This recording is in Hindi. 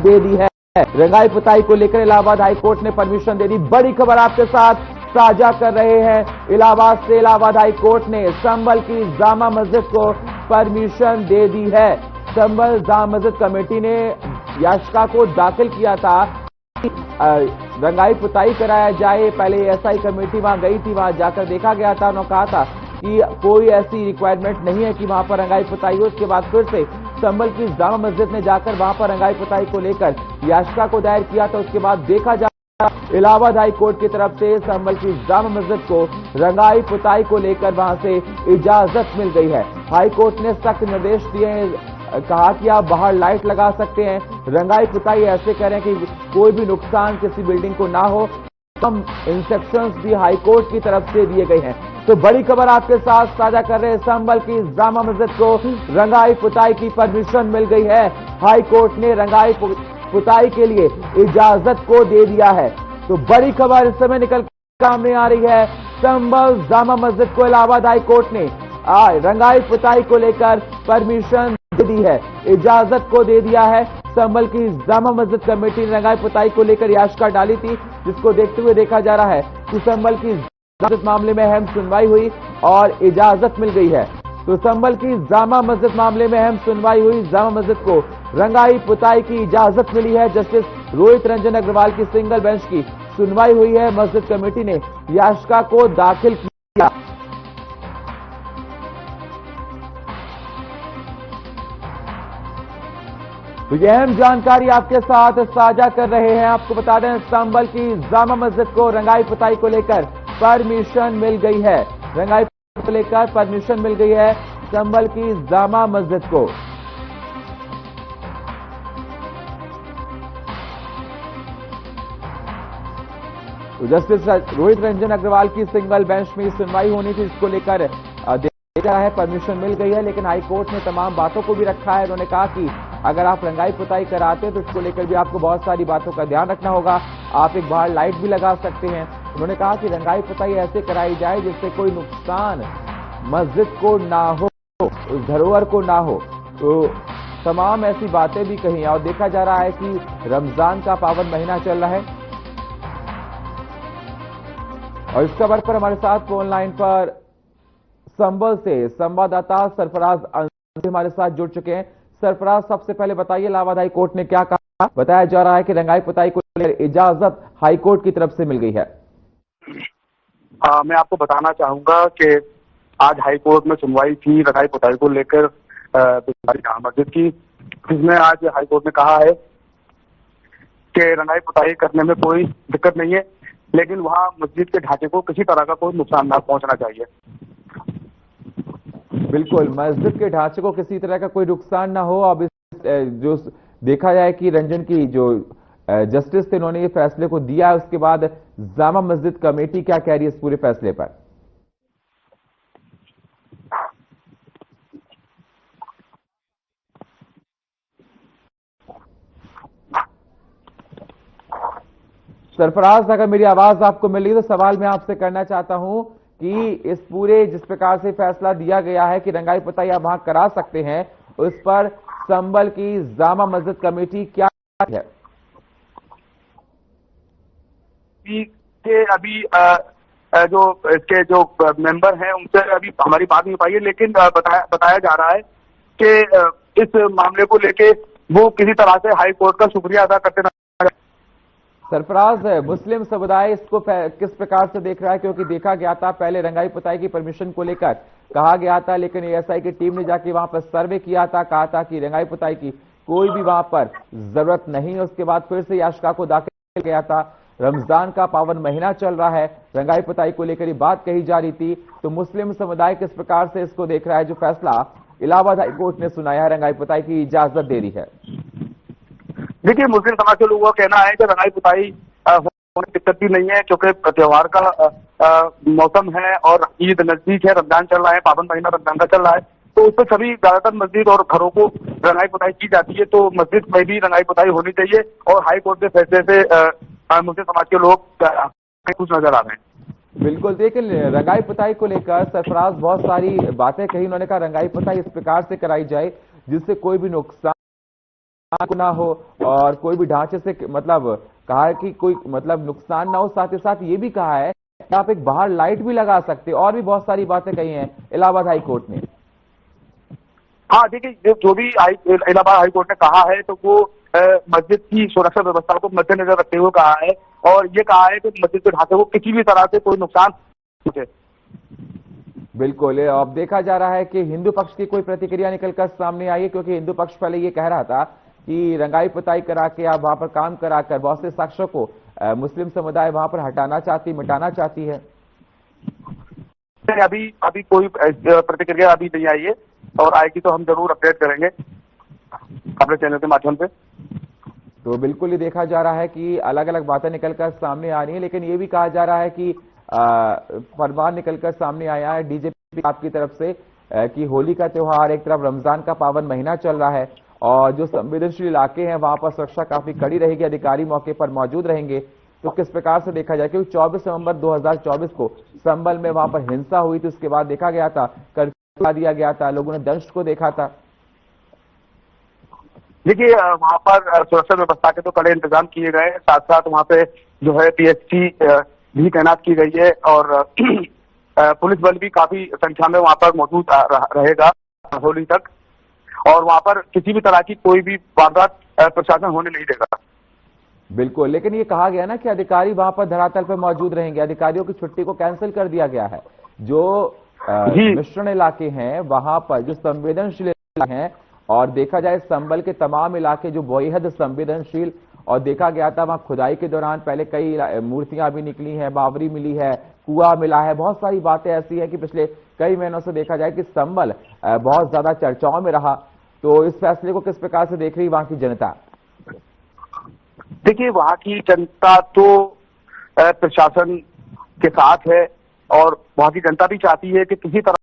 दे दी है। रंगाई पुताई को लेकर इलाहाबाद हाईकोर्ट ने परमिशन दे दी। बड़ी खबर आपके साथ साझा कर रहे हैं इलाहाबाद से। इलाहाबाद हाईकोर्ट ने संभल की जामा मस्जिद को परमिशन दे दी है। संभल जामा मस्जिद कमेटी ने याचिका को दाखिल किया था, रंगाई पुताई कराया जाए। पहले एसआई कमेटी वहां गई थी, वहां जाकर देखा गया था, उन्होंने कहा था कि कोई ऐसी रिक्वायरमेंट नहीं है कि वहां पर रंगाई पुताई हो। उसके बाद फिर से संभल की जामा मस्जिद ने जाकर वहां पर रंगाई पुताई को लेकर याचिका को दायर किया था। उसके बाद देखा जा इलाहाबाद हाई कोर्ट की तरफ से संभल की जामा मस्जिद को रंगाई पुताई को लेकर वहां से इजाजत मिल गई है। हाई कोर्ट ने सख्त निर्देश दिए हैं, कहा कि आप बाहर लाइट लगा सकते हैं, रंगाई पुताई ऐसे करें कि कोई भी नुकसान किसी बिल्डिंग को ना हो। हम इंस्ट्रक्शंस भी हाई कोर्ट की तरफ से दिए गए हैं। तो बड़ी खबर आपके साथ साझा कर रहे हैं, संभल की जामा मस्जिद को रंगाई पुताई की परमिशन मिल गई है। हाई कोर्ट ने रंगाई पुताई के लिए इजाजत को दे दिया है। तो बड़ी खबर इस समय निकल सामने आ रही है, संभल जामा मस्जिद को इलाहाबाद हाई कोर्ट ने रंगाई पुताई को लेकर परमिशन दे दी है, इजाजत को दे दिया है। संभल की जामा मस्जिद कमेटी ने रंगाई पुताई को लेकर याचिका डाली थी, जिसको देखते हुए देखा जा रहा है कि संभल की मस्जिद मामले में अहम सुनवाई हुई और इजाजत मिल गई है। तो संभल की जामा मस्जिद मामले में अहम सुनवाई हुई, जामा मस्जिद को रंगाई पुताई की इजाजत मिली है। जस्टिस रोहित रंजन अग्रवाल की सिंगल बेंच की सुनवाई हुई है। मस्जिद कमेटी ने याचिका को दाखिल किया। तो यह अहम जानकारी आपके साथ साझा कर रहे हैं। आपको बता दें, संभल की जामा मस्जिद को रंगाई पुताई को लेकर परमिशन मिल गई है। रंगाई पुताई को लेकर परमिशन मिल गई है संभल की जामा मस्जिद को। तो जस्टिस रोहित रंजन अग्रवाल की सिंगल बेंच में सुनवाई होनी थी, जिसको लेकर देखा है परमिशन मिल गई है। लेकिन हाईकोर्ट ने तमाम बातों को भी रखा है। उन्होंने कहा कि अगर आप रंगाई पुताई कराते हैं तो इसको लेकर भी आपको बहुत सारी बातों का ध्यान रखना होगा। आप एक बाहर लाइट भी लगा सकते हैं। उन्होंने कहा कि रंगाई पुताई ऐसे कराई जाए जिससे कोई नुकसान मस्जिद को ना हो, उस धरोहर को ना हो। तो तमाम ऐसी बातें भी कही। और देखा जा रहा है कि रमजान का पावन महीना चल रहा है और इस खबर पर हमारे साथ फोन लाइन पर संभल से संवाददाता सरफराज हमारे साथ जुड़ चुके हैं। सरफराज, सबसे पहले बताइए, इलाहाबाद हाई कोर्ट ने क्या कहा? बताया जा रहा है कि रंगाई पुताई को लेकर इजाजत हाई कोर्ट की तरफ से मिल गई है। मैं आपको बताना चाहूंगा कि आज हाई कोर्ट में सुनवाई थी रंगाई पुताई को लेकर जामा मस्जिद की। इसमें आज हाई कोर्ट ने कहा है कि रंगाई पुताई करने में कोई दिक्कत नहीं है, लेकिन वहां मस्जिद के ढांचे को किसी तरह का कोई नुकसान ना पहुंचना चाहिए। बिल्कुल, मस्जिद के ढांचे को किसी तरह का कोई नुकसान ना हो। अब जो देखा जाए कि रंजन की जो जस्टिस थे, उन्होंने ये फैसले को दिया है, उसके बाद जामा मस्जिद कमेटी क्या कह रही है इस पूरे फैसले पर? सरफराज, अगर मेरी आवाज आपको मिल रही है तो सवाल मैं आपसे करना चाहता हूं कि इस पूरे जिस प्रकार से फैसला दिया गया है कि रंगाई पुताई आप वहां करा सकते हैं, उस पर संभल की जामा मस्जिद कमेटी क्या है? कि अभी जो इसके जो मेंबर हैं उनसे अभी हमारी बात नहीं हो पाई है, लेकिन बताया जा रहा है कि इस मामले को लेके वो किसी तरह से हाई कोर्ट का शुक्रिया अदा करते नजर। सरफराज, मुस्लिम समुदाय इसको किस प्रकार से देख रहा है? क्योंकि देखा गया था पहले रंगाई पुताई की परमिशन को लेकर कहा गया था, लेकिन एएसआई की टीम ने जाके वहां पर सर्वे किया था, कहा था कि रंगाई पुताई की कोई भी वहां पर जरूरत नहीं है। उसके बाद फिर से याचिका को दाखिल किया था। रमजान का पावन महीना चल रहा है, रंगाई पुताई को लेकर ये बात कही जा रही थी। तो मुस्लिम समुदाय किस प्रकार से इसको देख रहा है, जो फैसला इलाहाबाद हाई कोर्ट ने सुनाया है, रंगाई पुताई की इजाजत दे रही है? देखिए, मुस्लिम समाज के लोगों का कहना है कि रंगाई पुताई होने की दिक्कत भी नहीं है, क्योंकि त्योहार का मौसम है और ईद नजदीक है, रमजान चल रहा है, पावन महीना रमजान का चल रहा है। तो उस पर सभी ज्यादातर मस्जिद और घरों को रंगाई पुताई की जाती है, तो मस्जिद में भी रंगाई पुताई होनी चाहिए। और हाई कोर्ट के फैसले से मुस्लिम समाज के लोग खुश नजर आ रहे हैं। बिल्कुल, लेकिन रंगाई पुताई को लेकर सरफराज बहुत सारी बातें कही। उन्होंने कहा रंगाई पुताई इस प्रकार से कराई जाए जिससे कोई भी नुकसान ना हो और कोई भी ढांचे से मतलब कहा है कि कोई मतलब नुकसान ना हो। साथ ही साथ ये भी कहा है कि आप एक बाहर लाइट भी लगा सकते हैं और भी बहुत सारी बातें कही हैं इलाहाबाद हाई कोर्ट ने। हाँ देखिए, जो भी इलाहाबाद हाई कोर्ट ने कहा है तो वो मस्जिद की सुरक्षा व्यवस्था को मद्देनजर रखते हुए कहा है और ये कहा है कि मस्जिद के ढांचे को किसी भी तरह से कोई नुकसान पहुंचे। बिल्कुल, अब देखा जा रहा है कि हिंदू पक्ष की कोई प्रतिक्रिया निकलकर सामने आई है, क्योंकि हिंदू पक्ष पहले ये कह रहा था कि रंगाई पुताई करा के आप वहां पर काम कराकर बहुत से साक्ष्यों को मुस्लिम समुदाय वहां पर मिटाना चाहती है। अभी अभी कोई प्रतिक्रिया अभी नहीं आई है और आएगी तो हम जरूर अपडेट करेंगे अपने चैनल के माध्यम से। तो बिल्कुल ही देखा जा रहा है कि अलग अलग बातें निकलकर सामने आ रही है, लेकिन ये भी कहा जा रहा है कि फरमान निकलकर सामने आया है डीजीपी आपकी तरफ से कि होली का त्योहार, एक तरफ रमजान का पावन महीना चल रहा है और जो संवेदनशील इलाके हैं वहां पर सुरक्षा काफी कड़ी रहेगी, अधिकारी मौके पर मौजूद रहेंगे। तो किस प्रकार से देखा जाए, क्योंकि 24 नवंबर 2024 को संभल में वहां पर हिंसा हुई थी, उसके बाद देखा गया था कर्फ्यू लगा दिया गया था, लोगों ने दंश को देखा था। देखिए, वहां पर सुरक्षा व्यवस्था के तो कड़े इंतजाम किए गए, साथ साथ वहां पे जो है पीएसटी भी तैनात की गई है और पुलिस बल भी काफी संख्या में वहां पर मौजूद रहेगा होली तक और वहां पर किसी भी तरह की कोई भी वारदात प्रशासन होने नहीं देगा। बिल्कुल, लेकिन ये कहा गया ना कि अधिकारी वहां पर धरातल पर मौजूद रहेंगे, अधिकारियों की छुट्टी को कैंसिल कर दिया गया है। जो मिश्रण इलाके हैं वहां पर जो संवेदनशील हैं और देखा जाए संभल के तमाम इलाके जो बेहद संवेदनशील, और देखा गया था वहां खुदाई के दौरान पहले कई मूर्तियां भी निकली हैं, बावरी मिली है, कुआं मिला है, बहुत सारी बातें ऐसी हैं कि पिछले कई महीनों से देखा जाए कि संभल बहुत ज्यादा चर्चाओं में रहा। तो इस फैसले को किस प्रकार से देख रही वहां की जनता? देखिए, वहां की जनता तो प्रशासन के साथ है और वहां की जनता भी चाहती है कि किसी तरह